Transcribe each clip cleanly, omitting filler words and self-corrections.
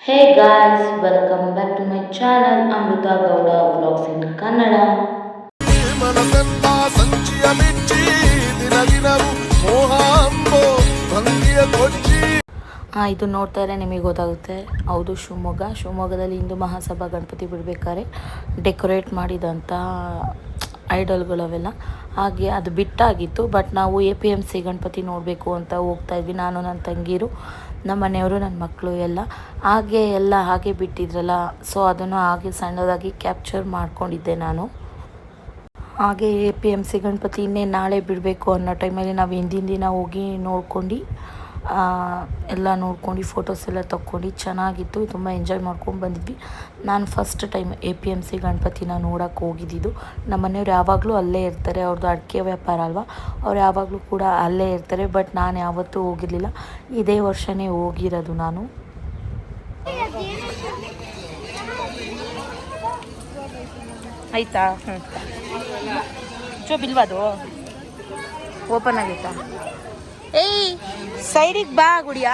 Hey guys, welcome back to my channel Amrita Gowda Vlogs in Kannada. ಮನಸೆಲ್ಲ ಸಂಚಿಯ ಬಿಚ್ಚಿ ದಿನ ದಿನವೂ ಮೋಹ ಅಂಬೋ ಭಂಗಿಯ ಕೊಚ್ಚಿ. ಇದು ನೋಡ್ತಾರೆ ನಿಮಗೆ ಗೊತ್ತಾಗುತ್ತೆ. ಹೌದು, ಶಿವಮೊಗ್ಗದಲ್ಲಿ ಹಿಂದೂ ಮಹಾಸಭಾ ಗಣಪತಿ ಬಿಡಬೇಕಾದ್ರೆ ಡೆಕೋರೇಟ್ ಮಾಡಿದಂಥ ಐಡಲ್ಗಳವೆಲ್ಲ. ಹಾಗೆ ಅದು ಬಿಟ್ಟಾಗಿತ್ತು, ಬಟ್ ನಾವು APMC ಗಣಪತಿ ನೋಡಬೇಕು ಅಂತ ಹೋಗ್ತಾ ಇದ್ವಿ. ನಾನು, ನನ್ನ ತಂಗೀರು, ನಮ್ಮ ಮನೆಯವರು, ನನ್ನ ಮಕ್ಕಳು ಎಲ್ಲ ಹಾಗೆ ಬಿಟ್ಟಿದ್ರಲ್ಲ. ಸೊ ಅದನ್ನು ಹಾಗೆ ಸಣ್ಣದಾಗಿ ಕ್ಯಾಪ್ಚರ್ ಮಾಡ್ಕೊಂಡಿದ್ದೆ ನಾನು. ಹಾಗೆ APMC ಗಣಪತಿ ನಾಳೆ ಬಿಡಬೇಕು ಅನ್ನೋ ಟೈಮಲ್ಲಿ ನಾವು ಹಿಂದಿನ ದಿನ ಹೋಗಿ ನೋಡ್ಕೊಂಡು ಎಲ್ಲ ನೋಡ್ಕೊಂಡು ಫೋಟೋಸ್ ಎಲ್ಲ ತೊಗೊಂಡು ಚೆನ್ನಾಗಿತ್ತು. ತುಂಬ ಎಂಜಾಯ್ ಮಾಡ್ಕೊಂಡು ಬಂದಿದ್ವಿ. ನಾನು ಫಸ್ಟ್ ಟೈಮ್ APMC ಗಣಪತಿನ ನೋಡೋಕ್ಕೆ ಹೋಗಿದ್ದಿದ್ದು. ನಮ್ಮ ಮನೆಯವ್ರು ಯಾವಾಗಲೂ ಅಲ್ಲೇ ಇರ್ತಾರೆ, ಅವ್ರದ್ದು ಅಡಿಕೆ ವ್ಯಾಪಾರ ಅಲ್ವಾ, ಅವ್ರು ಯಾವಾಗಲೂ ಕೂಡ ಅಲ್ಲೇ ಇರ್ತಾರೆ. ಬಟ್ ನಾನು ಯಾವತ್ತೂ ಹೋಗಿರಲಿಲ್ಲ, ಇದೇ ವರ್ಷವೇ ಹೋಗಿರೋದು ನಾನು. ಆಯಿತಾ? ಬಿಲ್ವಾದು ಓಪನ್ ಆಗೈತಾ? ಏಯ್, ಸೈಡಿಗೆ ಬಾ ಗುಡಿಯಾ.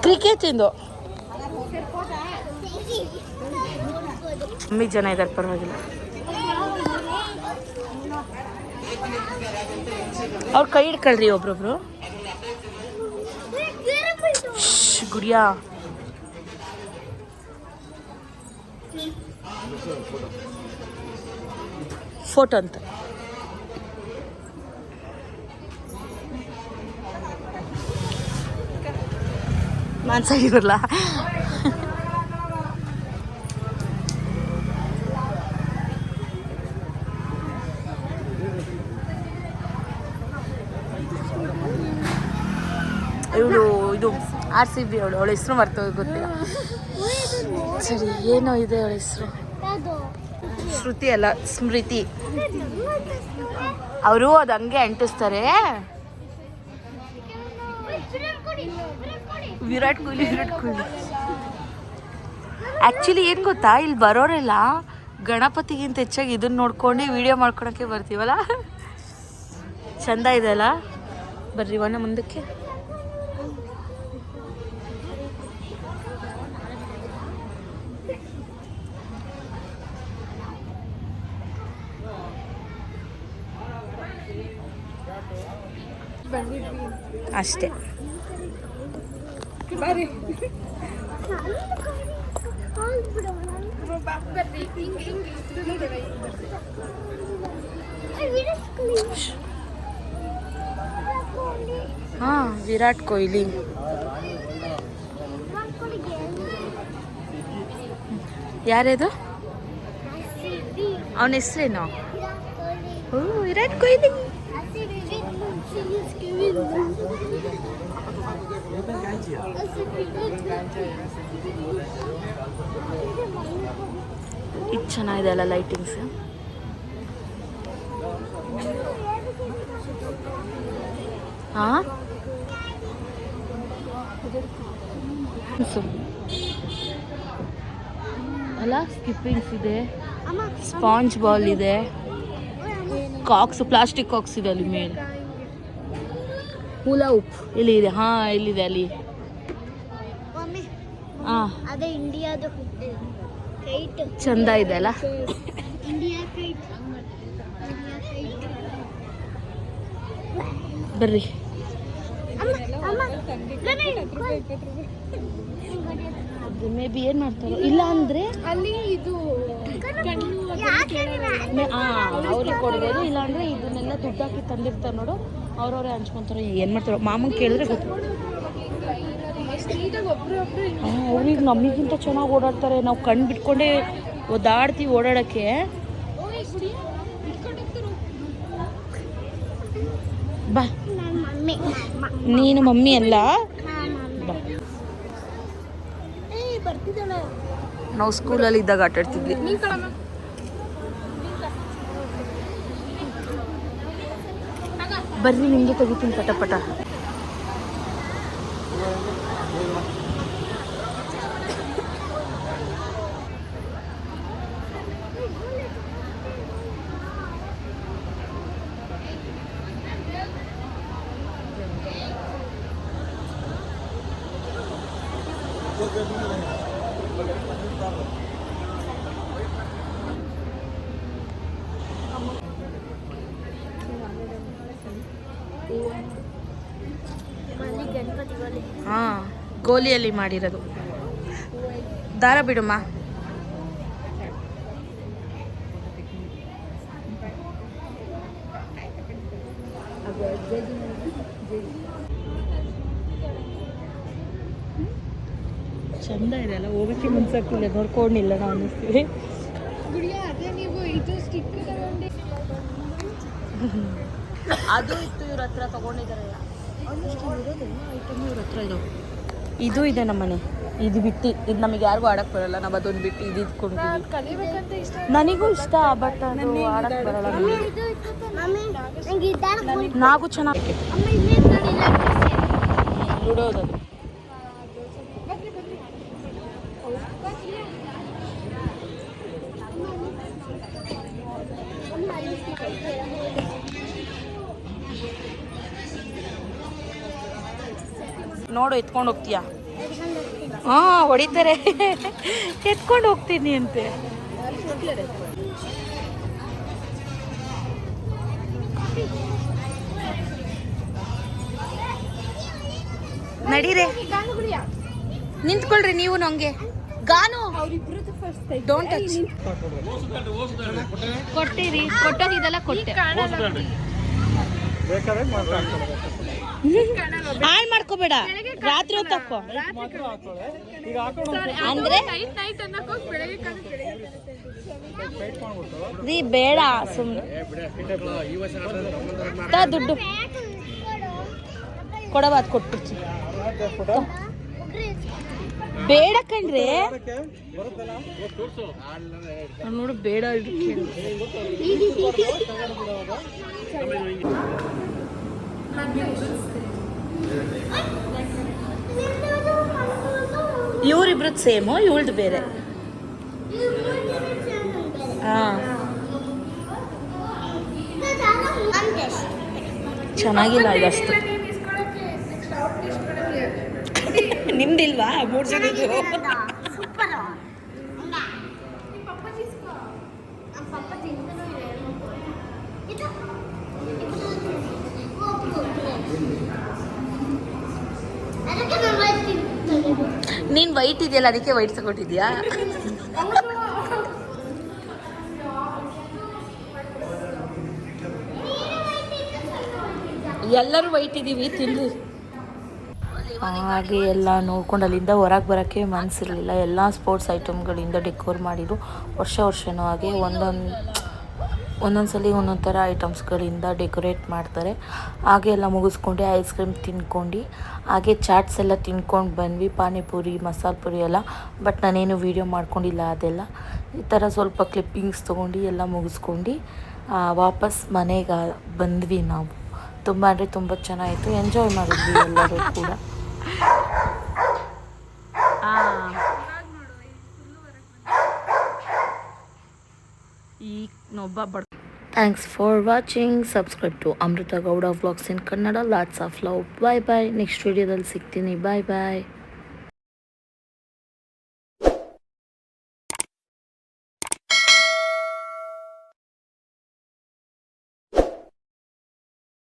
ಕ್ರಿಕೆಟ್ ಇಂದು ಕಮ್ಮಿ ಜನ ಇದ್ದಾರೆ, ಪರವಾಗಿಲ್ಲ. ಅವ್ರ ಕೈ ಹಿಡ್ಕೊಳ್ರಿ ಒಬ್ರೊಬ್ರು. ಗುಡಿಯಾ, ಫೋಟೋ ಅಂತ ಮಾನ್ಸಾಗಿರಲ್ಲ. ಇವಳು ಇದು RCB ಅವಳ ಹೆಸರು ಮರ್ತೋಗಿ ಗೊತ್ತಿಲ್ಲ. ಸರಿ, ಏನೋ ಇದೆ ಅವಳ ಹೆಸರು. ಶ್ರುತಿ ಅಲ್ಲ, ಸ್ಮೃತಿ. ಅವರು ಅದು ಹಂಗೆ ಅಂಟಿಸ್ತಾರೆ. ವಿರಾಟ್ ಕೊಹ್ಲಿ. ಆ್ಯಕ್ಚುಲಿ ಏನು ಗೊತ್ತಾ, ಇಲ್ಲಿ ಬರೋರೆಲ್ಲ ಗಣಪತಿಗಿಂತ ಹೆಚ್ಚಾಗಿ ಇದನ್ನ ನೋಡ್ಕೊಂಡು ವಿಡಿಯೋ ಮಾಡ್ಕೊಳಕ್ಕೆ ಬರ್ತೀವಲ್ಲ. ಚಂದ ಇದೆ ಅಲ್ಲ. ಬರ್ರಿ ಒಣ ಮುಂದಕ್ಕೆ. ಅಷ್ಟೇ. ಹಾಂ, ವಿರಾಟ್ ಕೊಹ್ಲಿ. ಯಾರ್ಯಾದು? ಅವನ ಹೆಸ್ರೇನು? ವಿರಾಟ್ ಕೊಹ್ಲಿ. ಇದು ಚೆನ್ನಾಗಿದೆ ಅಲ್ಲ ಲೈಟಿಂಗ್ಸ್. ಹಾಂ, ಅಲ್ಲ ಸ್ಕಿಪ್ಪಿಂಗ್ಸ್ ಇದೆ, ಸ್ಪಾಂಜ್ ಬಾಲ್ ಇದೆ, ಕಾಕ್ಸ್, ಪ್ಲಾಸ್ಟಿಕ್ ಕಾಕ್ಸ್ ಇದೆ ಅಲ್ಲಿ ಮೇಲೆ. ಹುಲಾ ಉಪ್ ಇಲ್ಲಿ ಇದೆ. ಹಾಂ, ಇಲ್ಲಿದೆ ಅಲ್ಲಿ. ಹಾಂ, ಅದೇ ಇಂಡಿಯಾದ ಕೈಟ್ ಚಂದ ಇದೆ ಅಲ್ಲ. India kite. ಬರ್ರಿ. ಮೇ ಬಿ ಏನು ಮಾಡ್ತಾರೋ, ಇಲ್ಲ ಅಂದರೆ ಅಲ್ಲಿ ಇದು ಅವ್ರಿಗೆ ಕೊಡ್ಬೋದು. ಇಲ್ಲಾಂದರೆ ಇದನ್ನೆಲ್ಲ ದುಡ್ಡು ಹಾಕಿ ತಂದಿರ್ತಾರೆ ನೋಡು, ಅವ್ರವ್ರೇ ಹಂಚ್ಕೊತಾರೆ. ಏನು ಮಾಡ್ತಾರೋ ಮಾಮಂಗೆ ಕೇಳಿದ್ರೆ ಗೊತ್ತು. ಅವ್ರಿಗೆ ನಮಗಿಂತ ಚೆನ್ನಾಗಿ ಓಡಾಡ್ತಾರೆ. ನಾವು ಕಣ್ಣು ಬಿಟ್ಕೊಂಡೇ ಓದಾಡ್ತೀವಿ ಓಡಾಡೋಕ್ಕೆ. ಬಾ, ನೀನು ಮಮ್ಮಿ ಅಲ್ಲ. ಬಾ, ನಾವು ಸ್ಕೂಲಲ್ಲಿ ಇದ್ದಾಗ ಆಟಾಡ್ತಿದ್ವಿ. ಬರ್ರಿ, ನಿಮಗೆ ತೆಗಿತೀನಿ ಪಟ. ಗಣಪತಿಗಳು ಹಾಂ, ಗೋಲಿಯಲ್ಲಿ ಮಾಡಿರೋದು. ದಾರ ಬಿಡುಮ್ಮ. ಚಂದ ಇದೆ ಅಲ್ಲ, ಹೋಗಕ್ಕೆ ಮನ್ಸಾಗ್ತಿಲ್ಲ, ನೋಡ್ಕೊಂಡಿಲ್ಲ ನಾವು ಅನ್ನಿಸ್ತೀವಿ. ಗುಡಿಯ ಅದೇ ನೀವು ಇದು ಸ್ಟಿಕ್ ತಗೊಂಡು ಅದು ಇತ್ತು, ಇವ್ರ ಹತ್ರ ತಗೊಂಡಿದ್ದಾರೆ. ಐಟಮ್ ಇವ್ರ ಹತ್ರ ಇದಾವೆ. ಇದು ಇದೆ ನಮ್ಮನೆ. ಇದು ಬಿಟ್ಟು ಇದು ನಮಗೆ ಯಾರಿಗೂ ಆಡಕ್ಕೆ ಬರಲ್ಲ. ನಾವು ಅದೊಂದು ಬಿಟ್ಟು ಇದು ಇದ್ಕೊಂಡಿದ್ದೀವಿ. ಕಲಿಬೇಕಂತ ಇಷ್ಟ. ನನಗೂ ಇಷ್ಟ, ಬಟ್ ಅದು ಆಡಕ್ಕೆ ಬರಲ್ಲ. ನಂಗೆ ನಾವು ಚೆನ್ನಾಗಿ ಅಮ್ಮ ಇಲ್ಲೇ ನೋಡಿಲ್ಲ ಬಿಡೋದು. ನೋಡು, ಎತ್ಕೊಂಡು ಹೋಗ್ತೀಯಾ? ಹಾಂ, ಹೊಡಿತಾರೆ. ಎತ್ಕೊಂಡು ಹೋಗ್ತೀನಿ ಅಂತೆ. ನಡೀರೆ, ನಿಂತ್ಕೊಳ್ರಿ ನೀವು. ನಂಗೆ ಗಾನು ಡೋಂಟ್ ಟಚ್. ಕೊಟ್ಟಿರಿ, ಕೊಟ್ಟೋದು ಇದೆಲ್ಲ ಕೊಟ್ಟೆ. ಹಾಳು ಮಾಡ್ಕೋಬೇಡ, ರಾತ್ರಿ ಹೊತ್ತಕ್ಕೋ. ಅಂದ್ರೆ ರೀ ಬೇಡ, ಸುಮ್ಮನೆ ದುಡ್ಡು ಕೊಡವ, ಅದು ಕೊಟ್ಬಿಡ್ತೀನಿ. ಬೇಡ ಕಣ್ರಿ, ನೋಡು ಬೇಡ. ಇವ್ರಿಬ್ರದ್ದು ಸೇಮು, ಇವಳ್ದು ಬೇರೆ. ಹಾಂ, ಚೆನ್ನಾಗಿಲ್ಲ ಇದಷ್ಟು. ನಿಮ್ದಿಲ್ವಾ 3 ಜನದ್ದು? ನೀನ್ ವೈಟ್ ಇದೆಯಲ್ಲ, ಅದಕ್ಕೆ ವೈಟ್ ತಗೊಟ್ಟಿದ್ಯಾ? ಎಲ್ಲರೂ ವೈಟ್ ಇದೀವಿ, ತಿನ್ರಿ. ಹಾಗೆ ಎಲ್ಲ ನೋಡ್ಕೊಂಡು ಅಲ್ಲಿಂದ ಹೊರಗೆ ಬರೋಕ್ಕೆ ಮನಸ್ಸಿರಲಿಲ್ಲ. ಎಲ್ಲ ಸ್ಪೋರ್ಟ್ಸ್ ಐಟಮ್ಗಳಿಂದ ಡೆಕೋರ್ ಮಾಡಿದ್ರು. ವರ್ಷನೂ ಹಾಗೆ ಒಂದೊಂದ್ಸಲಿ ಒಂದೊಂದು ಥರ ಐಟಮ್ಸ್ಗಳಿಂದ ಡೆಕೋರೇಟ್ ಮಾಡ್ತಾರೆ. ಹಾಗೆ ಎಲ್ಲ ಮುಗಿಸ್ಕೊಂಡು ಐಸ್ ಕ್ರೀಮ್ ತಿನ್ಕೊಂಡು ಹಾಗೆ ಚಾಟ್ಸ್ ಎಲ್ಲ ತಿನ್ಕೊಂಡು ಬಂದ್ವಿ. ಪಾನಿಪುರಿ, ಮಸಾಲೆ ಪುರಿ ಎಲ್ಲ. ಬಟ್ ನಾನೇನು ವೀಡಿಯೋ ಮಾಡ್ಕೊಂಡಿಲ್ಲ ಅದೆಲ್ಲ. ಈ ಥರ ಸ್ವಲ್ಪ ಕ್ಲಿಪ್ಪಿಂಗ್ಸ್ ತೊಗೊಂಡು ಎಲ್ಲ ಮುಗಿಸ್ಕೊಂಡು ವಾಪಸ್ ಮನೆಗೆ ಬಂದ್ವಿ ನಾವು. ತುಂಬ ಅಂದರೆ ತುಂಬ ಚೆನ್ನಾಗಿತ್ತು. ಎಂಜಾಯ್ ಮಾಡಿದ್ವಿ ಎಲ್ಲರೂ ಕೂಡ. Thanks for watching. Subscribe to Amrita Gowda Vlogs in Kannada. Lots of love. Bye bye. Next video dal siktini. Bye bye.